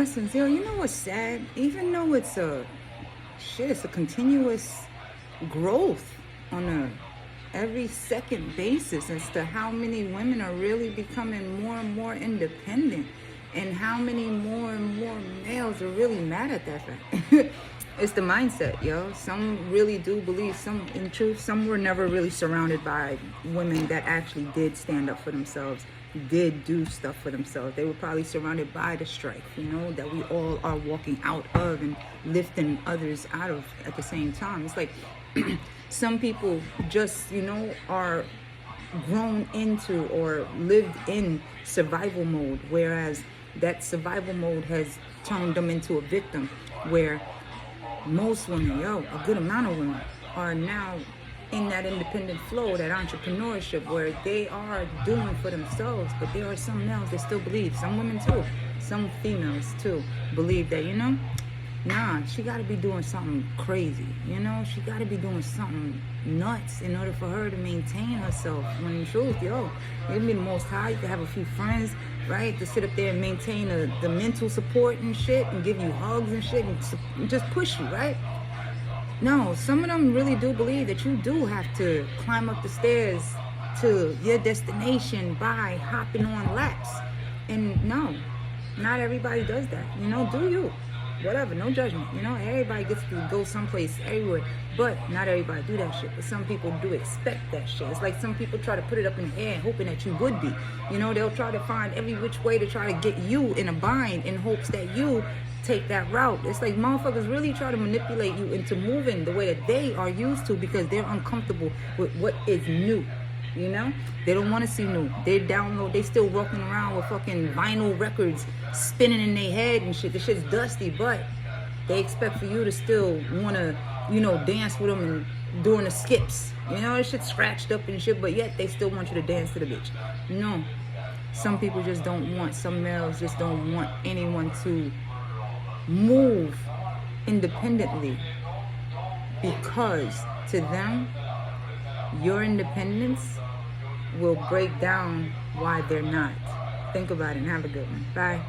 Sincere, you know what's sad? Even though it's it's a continuous growth on a every second basis as to how many women are really becoming more and more independent, and how many more and more males are really mad at that fact. It's the mindset, yo. Some really do believe, some in truth, some were never really surrounded by women that actually did stand up for themselves, did do stuff for themselves. They were probably surrounded by the strife, that we all are walking out of and lifting others out of at the same time. It's like some people just, are grown into or lived in survival mode, whereas that survival mode has turned them into a victim, where most women, a good amount of women are now in that independent flow, that entrepreneurship, where they are doing for themselves. But there are some males that still believe, some women too, some females too, believe that, nah, she got to be doing something crazy, she got to be doing something nuts in order for her to maintain herself. When in truth, you can be the most high, you can have a few friends, right, to sit up there and maintain the mental support and shit, and give you hugs and shit, and just push you, right? No, some of them really do believe that you do have to climb up the stairs to your destination by hopping on laps. And no, not everybody does that. Do you? Whatever, no judgment. Everybody gets to go someplace, everywhere. But not everybody do that shit. But some people do expect that shit. It's like some people try to put it up in the air hoping that you would be. They'll try to find every which way to try to get you in a bind in hopes that you take that route. It's like motherfuckers really try to manipulate you into moving the way that they are used to, because they're uncomfortable with what is new. They don't want to see new. They still walking around with fucking vinyl records spinning in their head and shit. The shit's dusty, but they expect for you to still want to, dance with them and doing the skips. This shit's scratched up and shit, but yet they still want you to dance to the bitch. No. Some people just don't want, some males just don't want anyone to move independently, because to them, your independence will break down why they're not. Think about it and have a good one. Bye.